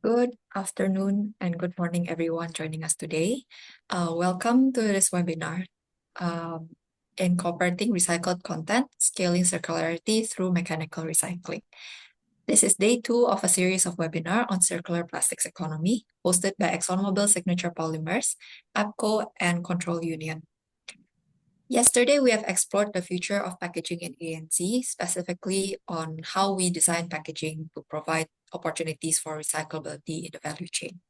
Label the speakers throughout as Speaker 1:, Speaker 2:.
Speaker 1: Good afternoon and good morning, everyone joining us today. Welcome to this webinar, Incorporating Recycled Content, Scaling Circularity Through Mechanical Recycling. This is day 2 of a series of webinars on circular plastics economy, hosted by ExxonMobil Signature Polymers, APCO, and Control Union. Yesterday, we have explored the future of packaging in ANC, specifically on how we design packaging to provide opportunities for recyclability in the value chain.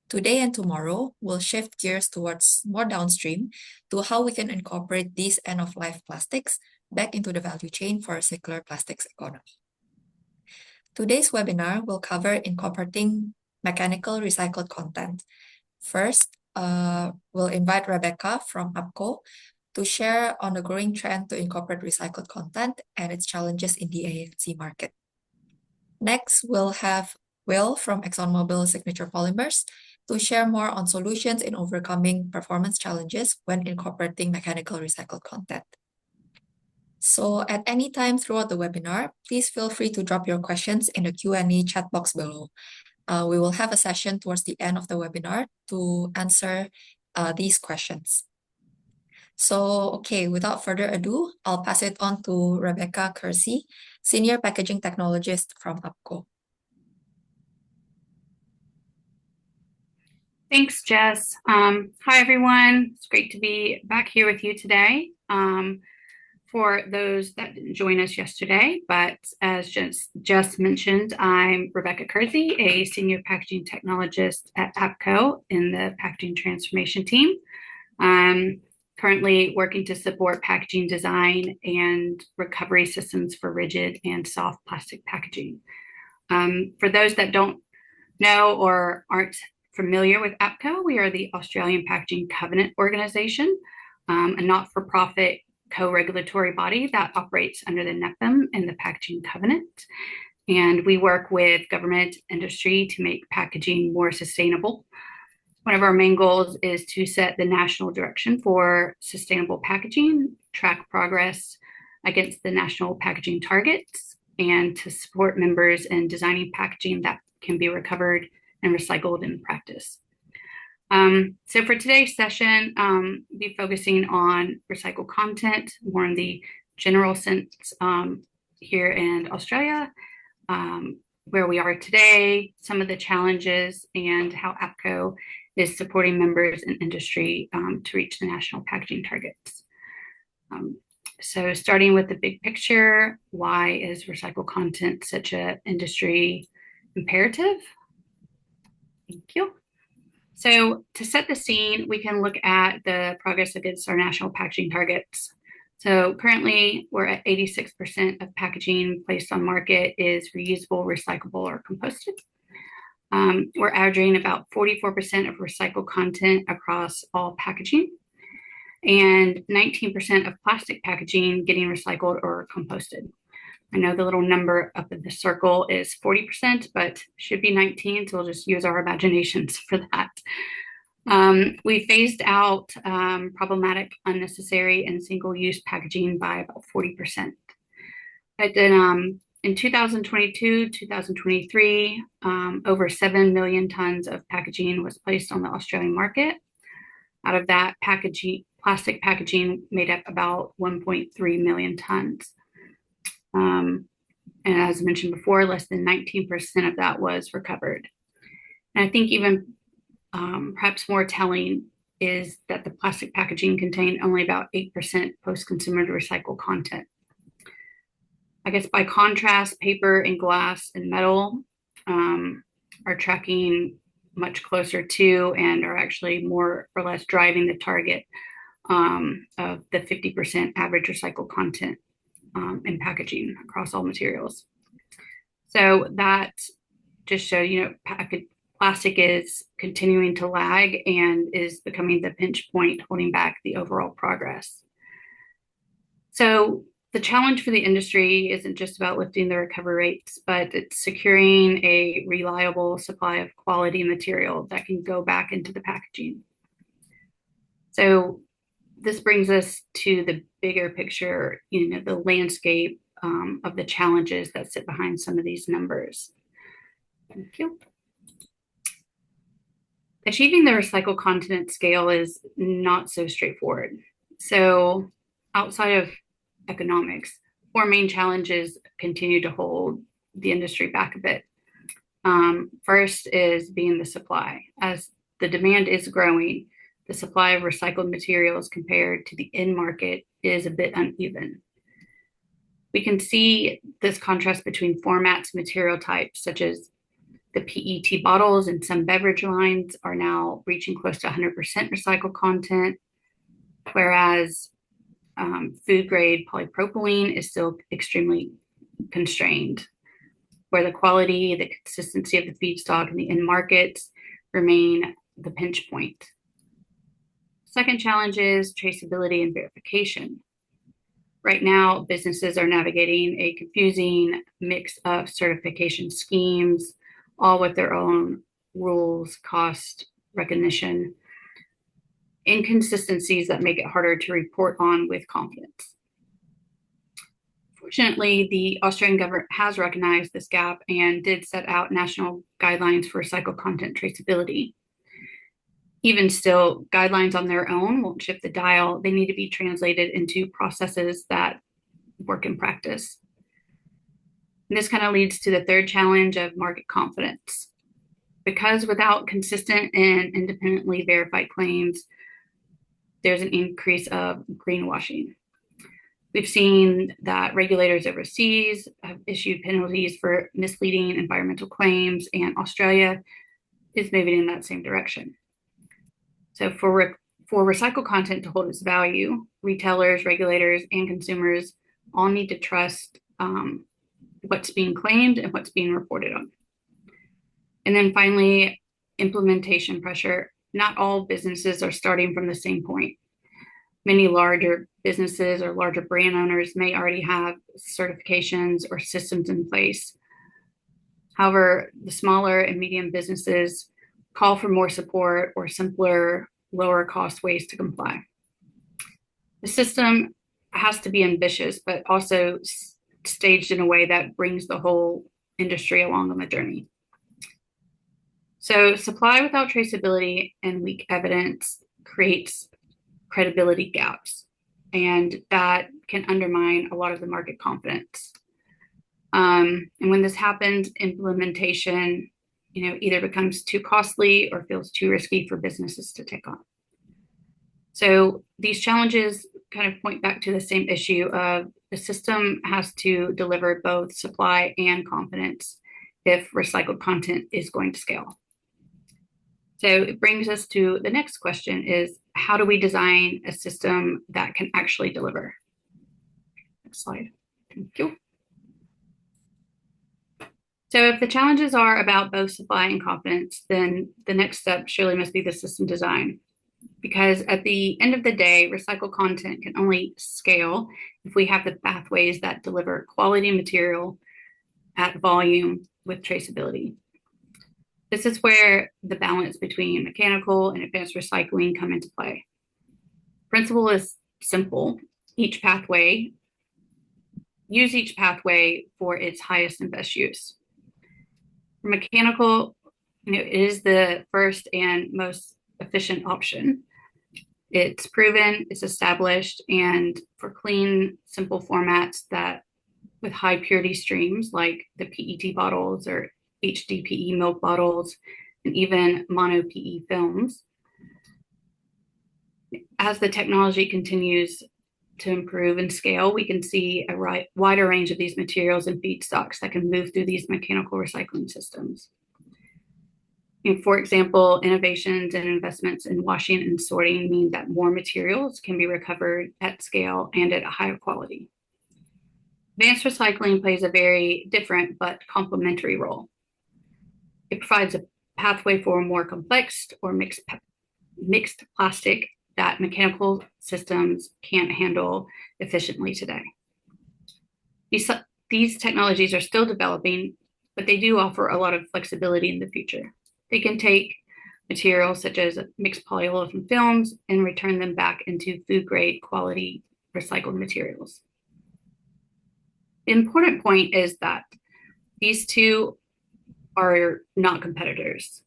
Speaker 1: Today and tomorrow, we'll shift gears towards more downstream to how we can incorporate these end-of-life plastics back into the value chain for a circular plastics economy. Today's webinar will cover incorporating mechanical recycled content. First, we'll invite Rebecca from APCO to share on the growing trend to incorporate recycled content and its challenges in the ANC market. Next, we'll have Will from ExxonMobil Signature Polymers to share more on solutions in overcoming performance challenges when incorporating mechanical recycled content. So at any time throughout the webinar, please feel free to drop your questions in the Q&A chat box below. We will have a session towards the end of the webinar to answer these questions. So, okay, without further ado, I'll pass it on to Rebecca Kersey, Senior Packaging Technologist from APCO.
Speaker 2: Thanks, Jess. Hi, everyone. It's great to be back here with you today. For those that didn't join us yesterday, but as Jess mentioned, I'm Rebecca Kersey, a Senior Packaging Technologist at APCO in the Packaging Transformation team. Currently working to support packaging design and recovery systems for rigid and soft plastic packaging. For those that don't know or aren't familiar with APCO, we are the Australian Packaging Covenant Organization, a not-for-profit co-regulatory body that operates under the NEPM and the Packaging Covenant. And we work with government industry to make packaging more sustainable. One of our main goals is to set the national direction for sustainable packaging, track progress against the national packaging targets, and to support members in designing packaging that can be recovered and recycled in practice. So for today's session, be focusing on recycled content, more in the general sense here in Australia, where we are today, some of the challenges, and how APCO is supporting members in industry to reach the national packaging targets. So starting with the big picture, why is recycled content such an industry imperative? Thank you. So to set the scene, we can look at the progress against our national packaging targets. So currently, we're at 86% of packaging placed on market is reusable, recyclable, or composted. We're averaging about 44% of recycled content across all packaging, and 19% of plastic packaging getting recycled or composted. I know the little number up in the circle is 40%, but should be 19, so we'll just use our imaginations for that. We phased out problematic, unnecessary, and single-use packaging by about 40%. But then in 2022, 2023, over 7 million tons of packaging was placed on the Australian market. Out of that, plastic packaging made up about 1.3 million tons. And as mentioned before, less than 19% of that was recovered. And I think even perhaps more telling is that the plastic packaging contained only about 8% post-consumer recycled content. I guess by contrast, paper and glass and metal are tracking much closer to and are actually more or less driving the target of the 50% average recycled content in packaging across all materials. So that just shows, plastic is continuing to lag and is becoming the pinch point holding back the overall progress. So the challenge for the industry isn't just about lifting the recovery rates, but it's securing a reliable supply of quality material that can go back into the packaging. So this brings us to the bigger picture, the landscape of the challenges that sit behind some of these numbers. Thank you. Achieving the recycled content scale is not so straightforward. So, outside of economics, four main challenges continue to hold the industry back a bit. First is being the supply. As the demand is growing, the supply of recycled materials compared to the end market is a bit uneven. We can see this contrast between formats, material types, such as the PET bottles and some beverage lines are now reaching close to 100% recycled content, whereas food grade polypropylene is still extremely constrained, where the quality, the consistency of the feedstock, and the end markets remain the pinch point. Second challenge is traceability and verification. Right now, businesses are navigating a confusing mix of certification schemes, all with their own rules, cost recognition, inconsistencies that make it harder to report on with confidence. Fortunately, the Australian government has recognized this gap and did set out national guidelines for recycled content traceability. Even still, guidelines on their own won't shift the dial. They need to be translated into processes that work in practice. And this kind of leads to the third challenge of market confidence. Because without consistent and independently verified claims, there's an increase of greenwashing. We've seen that regulators overseas have issued penalties for misleading environmental claims, and Australia is moving in that same direction. So for recycled content to hold its value, retailers, regulators, and consumers all need to trust what's being claimed and what's being reported on. And then finally, implementation pressure. Not all businesses are starting from the same point. Many larger businesses or larger brand owners may already have certifications or systems in place. However, the smaller and medium businesses call for more support or simpler, lower cost ways to comply. The system has to be ambitious, but also staged in a way that brings the whole industry along on the journey. So, supply without traceability and weak evidence creates credibility gaps, and that can undermine a lot of the market confidence. And when this happens, implementation, either becomes too costly or feels too risky for businesses to take on. So these challenges kind of point back to the same issue of the system has to deliver both supply and confidence if recycled content is going to scale. So it brings us to the next question is, how do we design a system that can actually deliver? Next slide. Thank you. So if the challenges are about both supply and confidence, then the next step surely must be the system design. Because at the end of the day, recycled content can only scale if we have the pathways that deliver quality material at volume with traceability. This is where the balance between mechanical and advanced recycling come into play. Principle is simple. Use each pathway for its highest and best use. For mechanical, it is the first and most efficient option. It's proven, it's established, and for clean, simple formats that with high purity streams like the PET bottles or HDPE milk bottles, and even mono PE films. As the technology continues to improve and scale, we can see a wider range of these materials and feedstocks that can move through these mechanical recycling systems. And for example, innovations and investments in washing and sorting mean that more materials can be recovered at scale and at a higher quality. Advanced recycling plays a very different but complementary role. It provides a pathway for more complex or mixed plastic that mechanical systems can't handle efficiently today. These technologies are still developing, but they do offer a lot of flexibility in the future. They can take materials such as mixed polyolefin films and return them back into food grade quality recycled materials. The important point is that these two are not competitors.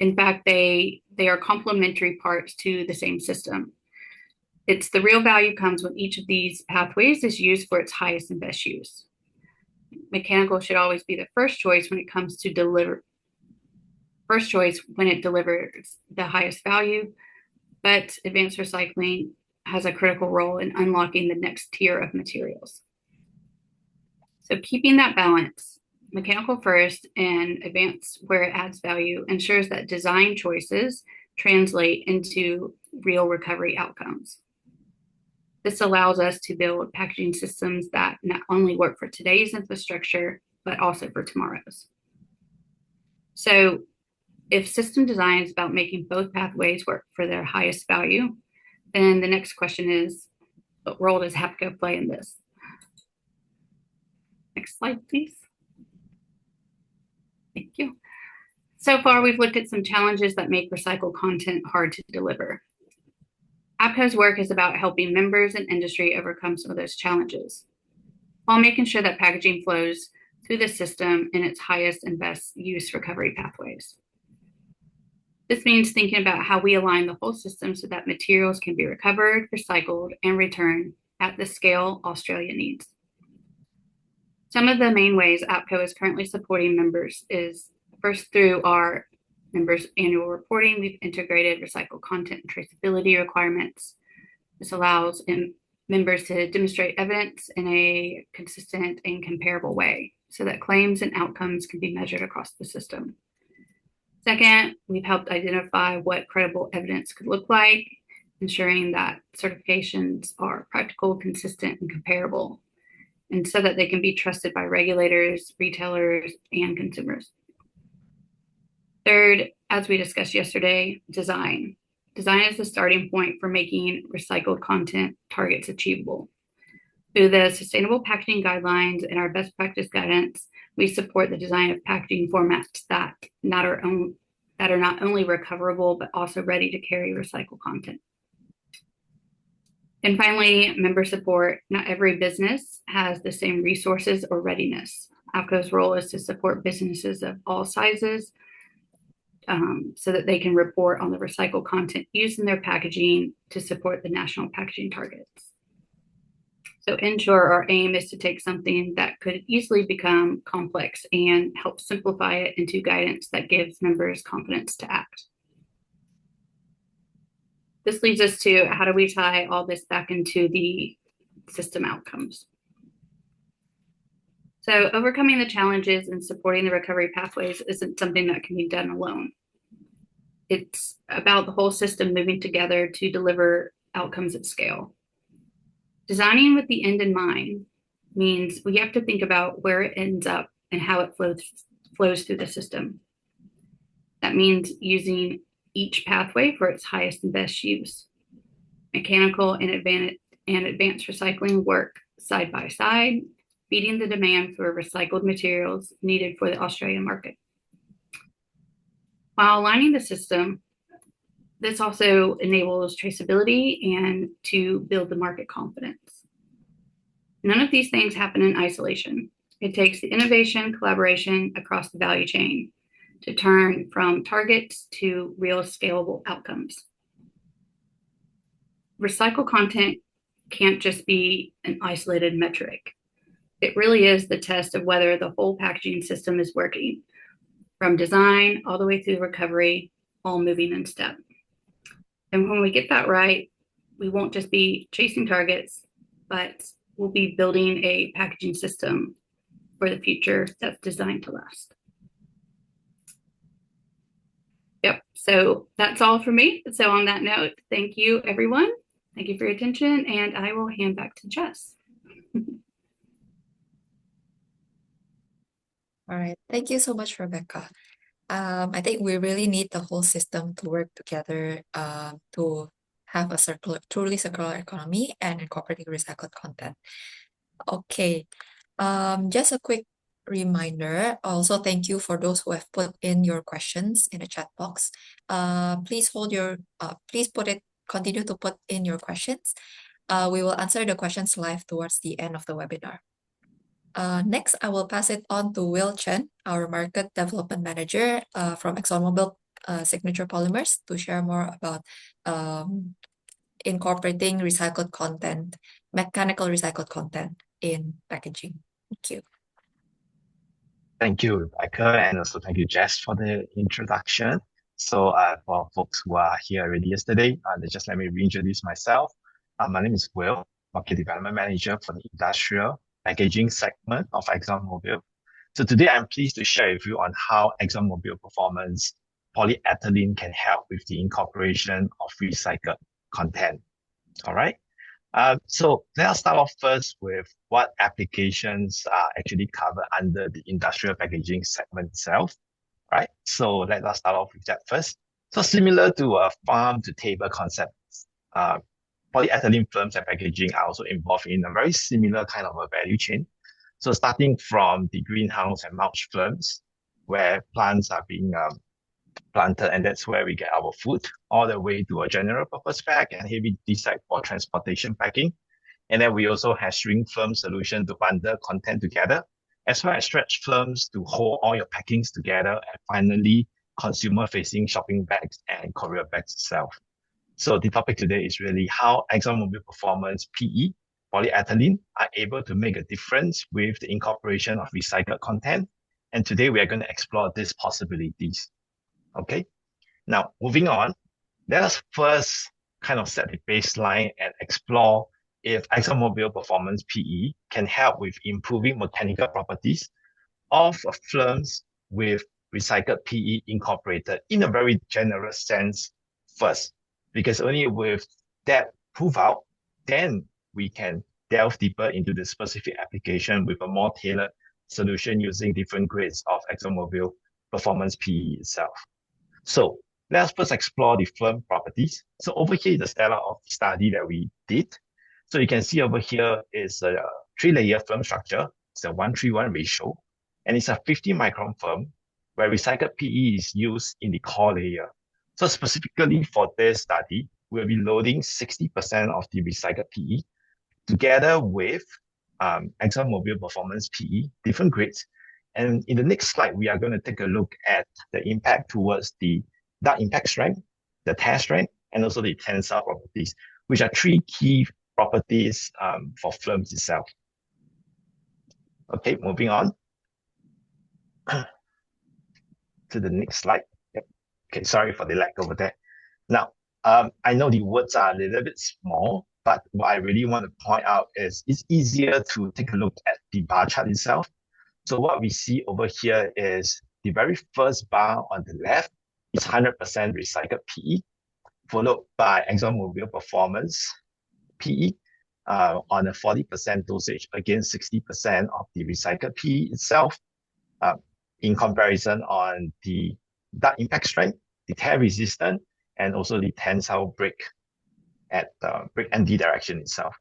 Speaker 2: In fact, they are complementary parts to the same system. It's the real value comes when each of these pathways is used for its highest and best use. Mechanical should always be the first choice when it comes to first choice when it delivers the highest value, but advanced recycling has a critical role in unlocking the next tier of materials. So keeping that balance, mechanical first and advanced where it adds value, ensures that design choices translate into real recovery outcomes. This allows us to build packaging systems that not only work for today's infrastructure, but also for tomorrow's. So if system design is about making both pathways work for their highest value, then the next question is, what role does HAPCO play in this? Next slide, please. Thank you. So far, we've looked at some challenges that make recycled content hard to deliver. HAPCO's work is about helping members and industry overcome some of those challenges, while making sure that packaging flows through the system in its highest and best use recovery pathways. This means thinking about how we align the whole system so that materials can be recovered, recycled, and returned at the scale Australia needs. Some of the main ways APCO is currently supporting members is first through our members' annual reporting. We've integrated recycled content and traceability requirements. This allows members to demonstrate evidence in a consistent and comparable way so that claims and outcomes can be measured across the system. Second, we've helped identify what credible evidence could look like, ensuring that certifications are practical, consistent, and comparable, and so that they can be trusted by regulators, retailers, and consumers. Third, as we discussed yesterday, design. Design is the starting point for making recycled content targets achievable. Through the Sustainable Packaging Guidelines and our best practice guidance, we support the design of packaging formats that are not only recoverable, but also ready to carry recycled content. And finally, member support. Not every business has the same resources or readiness. APCO's role is to support businesses of all sizes so that they can report on the recycled content used in their packaging to support the national packaging targets. So in short, our aim is to take something that could easily become complex and help simplify it into guidance that gives members confidence to act. This leads us to how do we tie all this back into the system outcomes? So overcoming the challenges and supporting the recovery pathways isn't something that can be done alone. It's about the whole system moving together to deliver outcomes at scale. Designing with the end in mind means we have to think about where it ends up and how it flows through the system. That means using each pathway for its highest and best use. Mechanical and advanced recycling work side by side, meeting the demand for recycled materials needed for the Australian market. While aligning the system, this also enables traceability and to build the market confidence. None of these things happen in isolation. It takes the innovation, collaboration across the value chain to turn from targets to real scalable outcomes. Recycled content can't just be an isolated metric. It really is the test of whether the whole packaging system is working, from design all the way through recovery, all moving in step. And when we get that right, we won't just be chasing targets, but we'll be building a packaging system for the future that's designed to last. Yep, so that's all for me. So on that note, thank you, everyone. Thank you for your attention, and I will hand back to Jess.
Speaker 1: All right, thank you so much, Rebecca. I think we really need the whole system to work together to have a truly circular economy and incorporating recycled content. Okay, just a quick reminder. Also, thank you for those who have put in your questions in the chat box. Please continue to put in your questions. We will answer the questions live towards the end of the webinar. Next, I will pass it on to Will Chen, our Market Development Manager from ExxonMobil Signature Polymers to share more about incorporating recycled content, mechanical recycled content in packaging. Thank you.
Speaker 3: Thank you, Rebecca, and also thank you, Jess, for the introduction. So, for folks who are here already yesterday, just let me reintroduce myself. My name is Will, Market Development Manager for the Industrial Packaging segment of ExxonMobil. So today, I'm pleased to share with you on how ExxonMobil Performance polyethylene can help with the incorporation of recycled content. All right. So let us start off first with what applications are actually covered under the industrial packaging segment itself, right? So let us start off with that first. So similar to a farm to table concept, uh, polyethylene films and packaging are also involved in a very similar kind of a value chain. So starting from the greenhouse and mulch films, where plants are being planted, and that's where we get our food, all the way to a general purpose bag and heavy duty sack for transportation packing. And then we also have shrink film solution to bundle content together, as well as stretch films to hold all your packings together, and finally, consumer-facing shopping bags and courier bags itself. So the topic today is really how ExxonMobil Performance PE, polyethylene, are able to make a difference with the incorporation of recycled content. And today we are going to explore these possibilities. Okay. Now, moving on, let us first kind of set the baseline and explore if ExxonMobil Performance PE can help with improving mechanical properties of films with recycled PE incorporated in a very general sense first, because only with that prove out, then we can delve deeper into the specific application with a more tailored solution using different grades of ExxonMobil Performance PE itself. So let us first explore the film properties. So over here is the stella of the study that we did. So you can see over here is a 3-layer film structure. It's a 1:1 ratio, and it's a 50 micron film where recycled PE is used in the core layer. So specifically for this study, we'll be loading 60% of the recycled PE together with ExxonMobil Performance PE, different grades. And in the next slide, we are going to take a look at the impact towards the dark impact strength, the tear strength, and also the tensile properties, which are three key properties for films itself. Okay, moving on to the next slide. Yep. Okay, sorry for the lag over there. Now, I know the words are a little bit small, but what I really want to point out is it's easier to take a look at the bar chart itself. So what we see over here is the very first bar on the left is 100% recycled PE, followed by ExxonMobil Performance PE on a 40% dosage against 60% of the recycled PE itself. In comparison on the dark impact strength, the tear resistant, and also the tensile break at the break ND direction itself.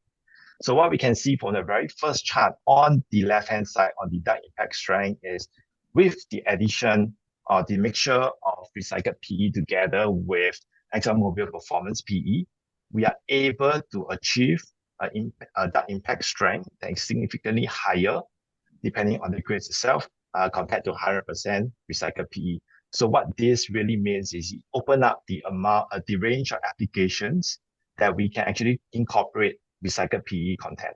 Speaker 3: So what we can see from the very first chart on the left-hand side on the dark impact strength is with the addition or the mixture of recycled PE together with ExxonMobil Performance PE, we are able to achieve a dark impact strength that is significantly higher depending on the grades itself compared to 100% recycled PE. So what this really means is you open up the amount, the range of applications that we can actually incorporate recycled PE content.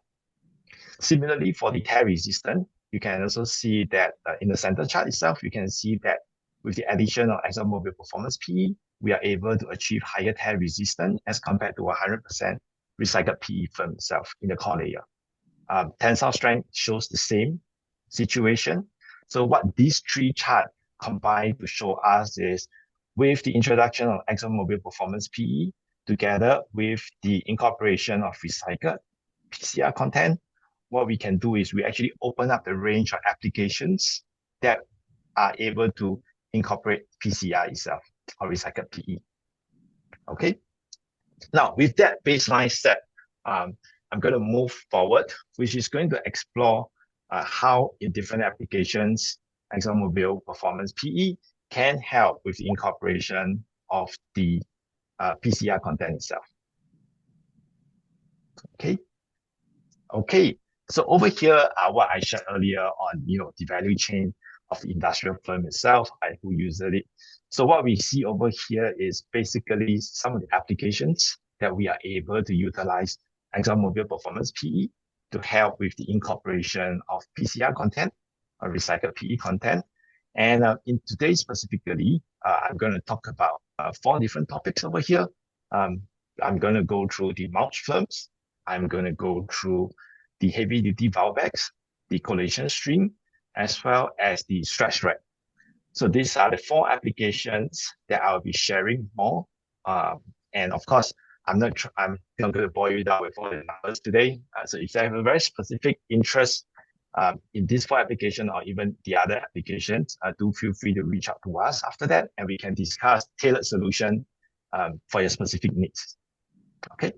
Speaker 3: Similarly, for the tear resistant, you can also see that in the center chart itself, you can see that with the addition of ExxonMobil Performance PE, we are able to achieve higher tear resistance as compared to 100% recycled PE film itself in the core layer. Tensile strength shows the same situation. So what these three charts combine to show us is with the introduction of ExxonMobil Performance PE, together with the incorporation of recycled PCR content, what we can do is we actually open up the range of applications that are able to incorporate PCR itself or recycled PE. Okay. Now, with that baseline set, I'm going to move forward, which is going to explore how in different applications, ExxonMobil Performance PE can help with the incorporation of the PCR content itself. Okay. Okay. So over here, what I shared earlier on, the value chain of the industrial film itself, who uses it. So what we see over here is basically some of the applications that we are able to utilize ExxonMobil Performance PE to help with the incorporation of PCR content or recycled PE content. And in today's specifically, I'm going to talk about 4 different topics over here. I'm going to go through the mulch films. I'm going to go through the heavy-duty valve bags, the collation stream, as well as the stretch rack. So these are the 4 applications that I'll be sharing more. And of course, I'm not going to bore you down with all the numbers today. So if you have a very specific interest in these 4 applications or even the other applications, do feel free to reach out to us after that, and we can discuss tailored solution for your specific needs. Okay.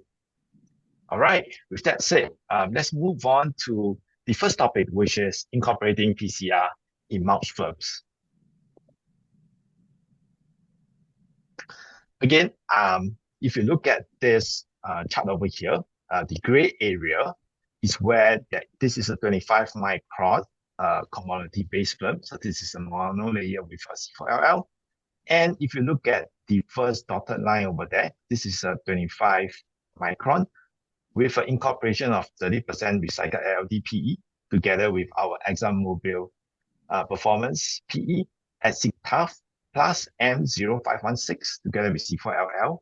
Speaker 3: All right. With that said, let's move on to the first topic, which is incorporating PCR in mulch films. Again, if you look at this chart over here, the gray area is where this is a 25 micron commodity-based film. So this is a mono layer with a C4LL. And if you look at the first dotted line over there, this is a 25 micron with an incorporation of 30% recycled LDPE together with our ExxonMobil Performance PE at SIG-TOUGH plus M0516 together with C4LL.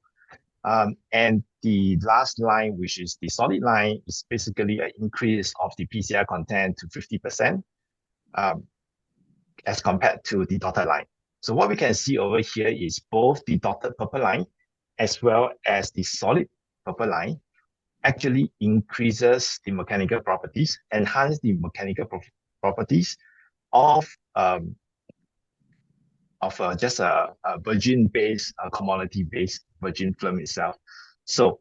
Speaker 3: And the last line, which is the solid line, is basically an increase of the PCR content to 50% as compared to the dotted line. So what we can see over here is both the dotted purple line as well as the solid purple line actually increases the mechanical properties, enhance the mechanical properties of just a virgin-based, commodity-based virgin film itself. So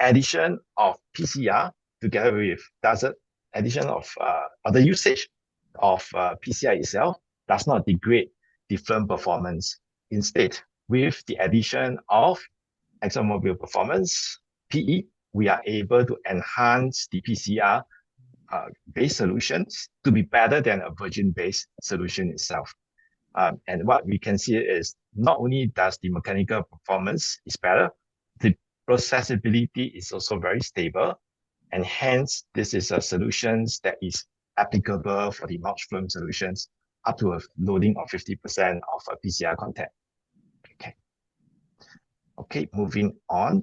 Speaker 3: addition of PCR together with addition of or the usage of PCR itself does not degrade the film performance. Instead, with the addition of ExxonMobil Performance PE, we are able to enhance the PCR based solutions to be better than a virgin-based solution itself. And what we can see is not only does the mechanical performance is better, the processability is also very stable, and hence this is a solutions that is applicable for the mulch film solutions up to a loading of 50% of a PCR content. Okay, moving on.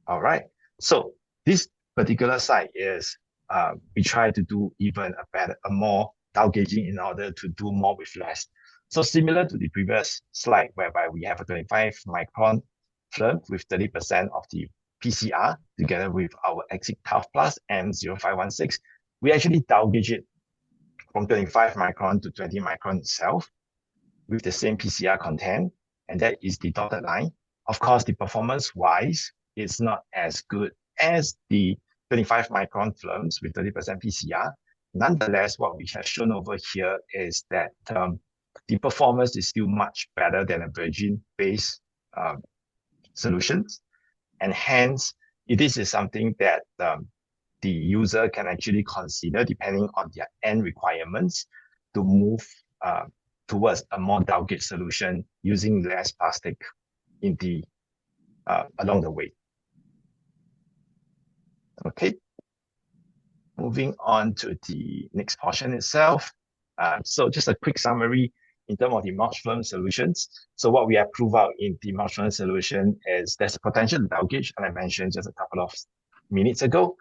Speaker 3: All right, so this particular site is we try to do even a more down gauging in order to do more with less. So similar to the previous slide, whereby we have a 25 micron film with 30% of the PCR together with our SIG-TOUGH plus M0516, we actually down gauge it from 25 micron to 20 micron itself with the same PCR content, and that is the dotted line. Of course, the performance-wise, it's not as good as the 25 micron films with 30% PCR. Nonetheless, what we have shown over here is that the performance is still much better than a virgin-based solutions. And hence, this is something that the user can actually consider depending on their end requirements to move towards a more down gauge solution using less plastic in the along the way. Okay. Moving on to the next portion itself. So just a quick summary in terms of the mulch film solutions. So what we have proved out in the mulch film solution is there's a potential down gauge, and I mentioned just a couple of minutes ago.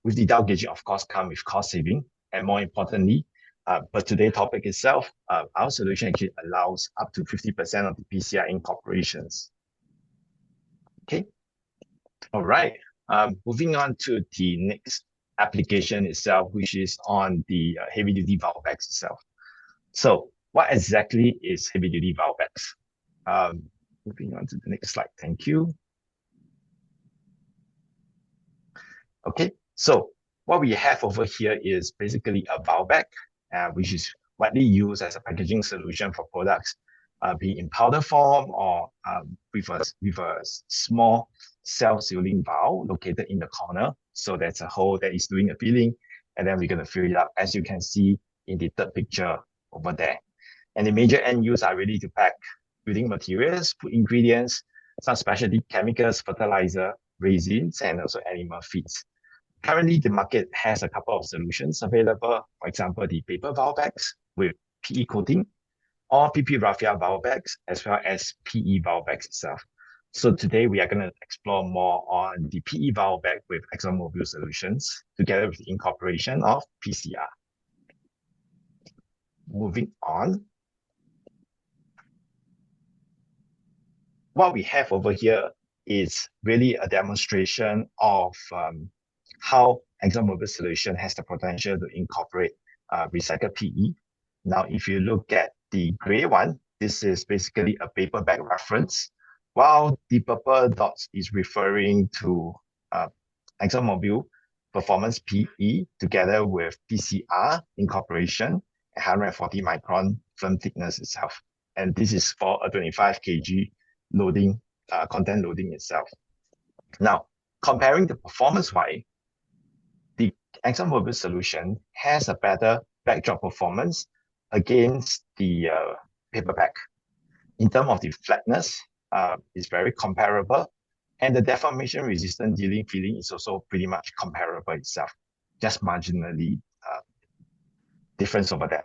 Speaker 3: With the down gauging, of course, come with cost saving, and more importantly, but today's topic itself, our solution actually allows up to 50% of the PCR incorporations. Okay. All right. Moving on to the next application itself, which is on the heavy-duty valve bags itself. So what exactly is heavy-duty valve bags? Moving on to the next slide. Thank you. Okay, so what we have over here is basically a valve bag, which is widely used as a packaging solution for products, be in powder form or with a small self-sealing valve located in the corner. So that's a hole that is doing a filling, and then we're going to fill it up. As you can see in the third picture, over there. And the major end use are really to pack building materials, food ingredients, some specialty chemicals, fertilizer, resins, and also animal feeds. Currently, the market has a couple of solutions available. For example, the paper vial bags with PE coating, or PP raffia vial bags, as well as PE vial bags itself. So today we are going to explore more on the PE vial bag with ExxonMobil solutions, together with the incorporation of PCR. Moving on. What we have over here is really a demonstration of how ExxonMobil solution has the potential to incorporate recycled PE. Now, if you look at the gray one, this is basically a paper bag reference, while the purple dots is referring to ExxonMobil performance PE together with PCR incorporation at 140 micron film thickness itself. And this is for a 25 kg loading, content loading itself. Now, comparing the performance-wise, the ExxonMobil solution has a better backdrop performance against the paper bag. In terms of the flatness, it's very comparable, and the deformation resistant dealing feeling is also pretty much comparable itself, just marginally difference over there.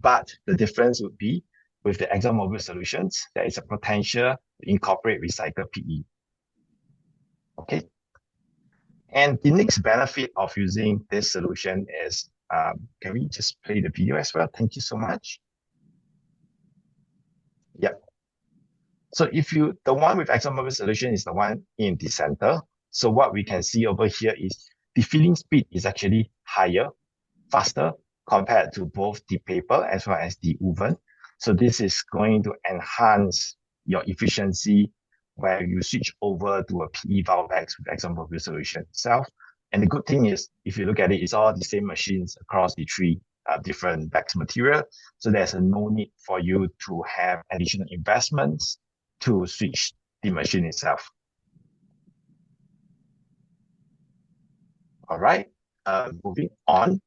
Speaker 3: But the difference would be with the ExxonMobil solutions, there is a potential to incorporate recycled PE. Okay. And the next benefit of using this solution is, can we just play the video as well? Thank you so much. Yep. So if the one with ExxonMobil solution is the one in the center. So what we can see over here is the filling speed is actually higher, faster compared to both the paper as well as the oven. So this is going to enhance your efficiency where you switch over to a PE vial bags with ExxonMobil solution itself. And the good thing is, if you look at it, it's all the same machines across the three different bags material. So there's no need for you to have additional investments to switch the machine itself. All right, moving on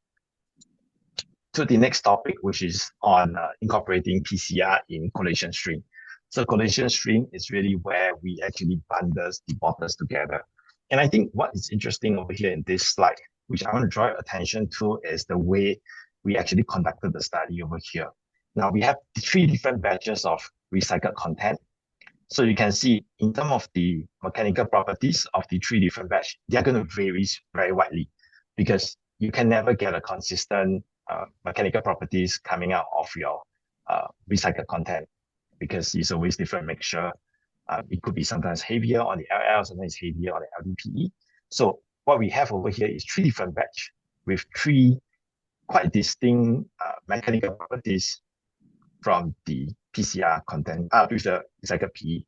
Speaker 3: to the next topic, which is on incorporating PCR in collation stream. So collation stream is really where we actually bundle the bottles together. And I think what is interesting over here in this slide, which I want to draw your attention to, is the way we actually conducted the study over here. Now we have 3 different batches of recycled content. So you can see in terms of the mechanical properties of the 3 different batches, they're going to vary very widely because you can never get a consistent mechanical properties coming out of your recycled content because it's always different mixture. It could be sometimes heavier on the LL, sometimes heavier on the LDPE. So what we have over here is 3 different batch with 3 quite distinct mechanical properties from the PCR content with the recycled PE.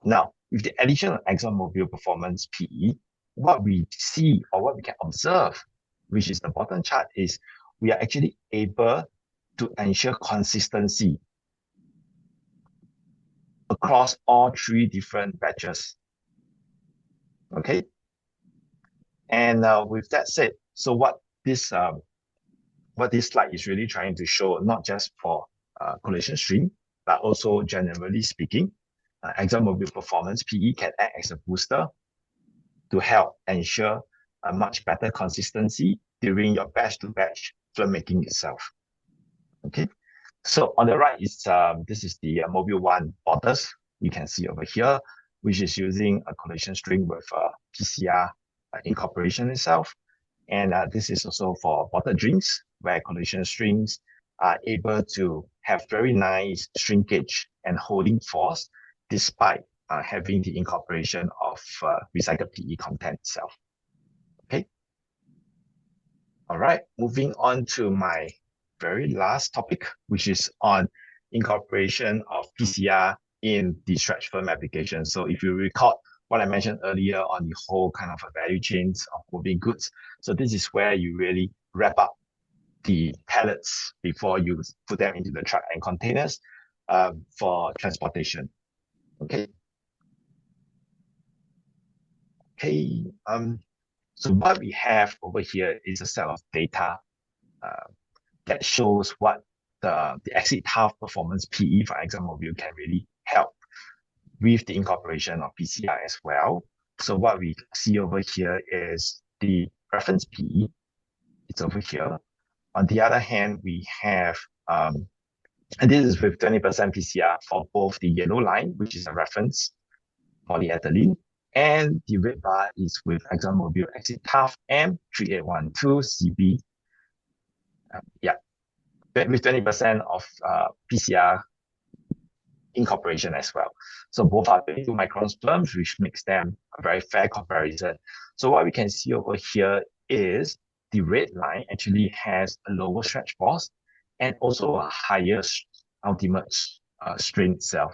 Speaker 3: Now, with the addition of ExxonMobil performance PE, what we see or what we can observe, which is the bottom chart, is we are actually able to ensure consistency across all 3 different batches. Okay. And with that said, so what this slide is really trying to show, not just for collation stream, but also generally speaking, ExxonMobil performance PE can act as a booster to help ensure a much better consistency during your batch-to-batch film making itself. Okay, so on the right is this is the Mobile 1 bottles you can see over here, which is using a collation string with PCR incorporation itself. And this is also for bottled drinks, where collation strings are able to have very nice shrinkage and holding force despite having the incorporation of recycled PE content itself. Okay. All right, moving on to my very last topic, which is on incorporation of PCR in the stretch film application. So if you recall what I mentioned earlier on the whole kind of value chains of moving goods, so this is where you really wrap up the pallets before you put them into the truck and containers for transportation. Okay. Okay. So what we have over here is a set of data that shows what the exit half performance PE for ExxonMobil can really help with the incorporation of PCR as well. So what we see over here is the reference PE. It's over here. On the other hand, we have, and this is with 20% PCR for both the yellow line, which is a reference polyethylene, and the red bar is with ExxonMobil exit half M3812 CB. With 20% of PCR incorporation as well. So both are 22 microns films, which makes them a very fair comparison. So what we can see over here is the red line actually has a lower stretch force and also a higher ultimate strain itself.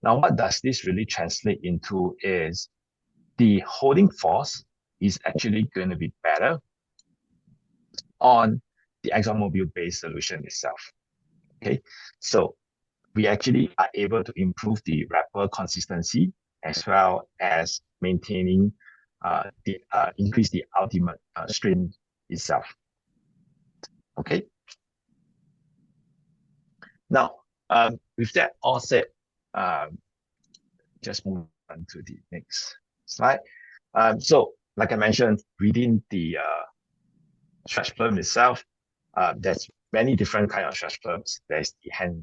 Speaker 3: Now, what does this really translate into is the holding force is actually going to be better on the ExxonMobil-based solution itself. Okay, so we actually are able to improve the wrapper consistency as well as maintaining increase the ultimate strain itself. Okay. Now, with that all said, just move on to the next slide. So, like I mentioned, within the stretch film itself, there's many different kind of stretch films. There's the hand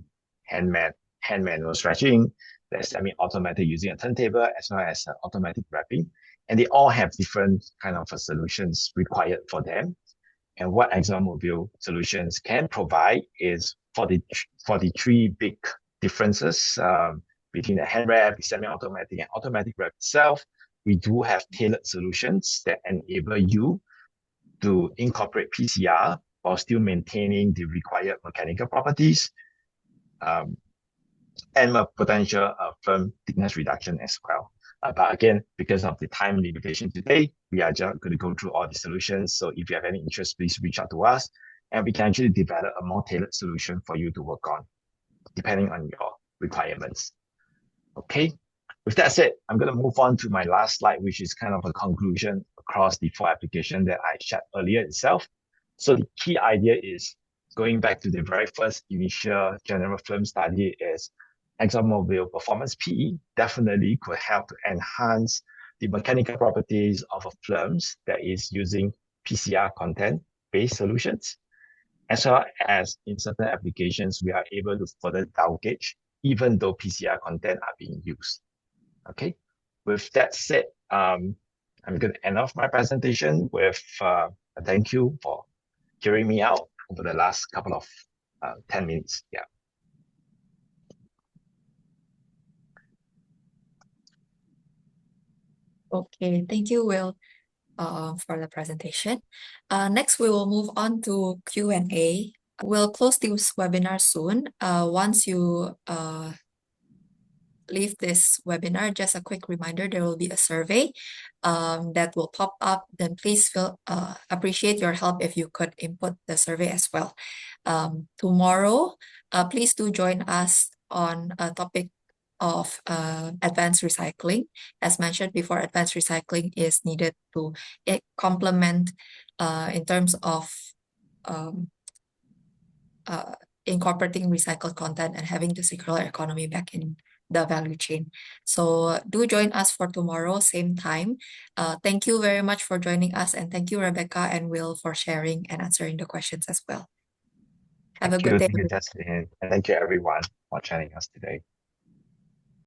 Speaker 3: manual stretching, there's semi-automatic using a turntable, as well as automatic wrapping. And they all have different kind of solutions required for them. And what ExxonMobil solutions can provide is for the three big differences between the hand wrap, the semi-automatic, and automatic wrap itself, we do have tailored solutions that enable you to incorporate PCR while still maintaining the required mechanical properties and a potential firm thickness reduction as well. But again, because of the time limitation today, we are just going to go through all the solutions. So if you have any interest, please reach out to us and we can actually develop a more tailored solution for you to work on, depending on your requirements. Okay. With that said, I'm going to move on to my last slide, which is kind of a conclusion across the 4 applications that I shared earlier itself. So the key idea is going back to the very first initial general film study is ExxonMobil performance PE definitely could help to enhance the mechanical properties of a films that is using PCR content-based solutions, as well as in certain applications, we are able to further down gauge even though PCR content are being used. Okay, with that said, I'm going to end off my presentation with a thank you for hearing me out over the last couple of 10 minutes. Yeah.
Speaker 1: Okay, thank you, Will, for the presentation. Next, we will move on to Q&A. We'll close this webinar soon. Once you leave this webinar, just a quick reminder, there will be a survey that will pop up. Then please appreciate your help if you could input the survey as well. Tomorrow, please do join us on a topic of advanced recycling. As mentioned before, advanced recycling is needed to complement in terms of incorporating recycled content and having the circular economy back in the value chain. So do join us for tomorrow, same time. Thank you very much for joining us, and thank you, Rebecca and Will, for sharing and answering the questions as well. Have a good day.
Speaker 3: Thank you, Justin, and thank you everyone for joining us today.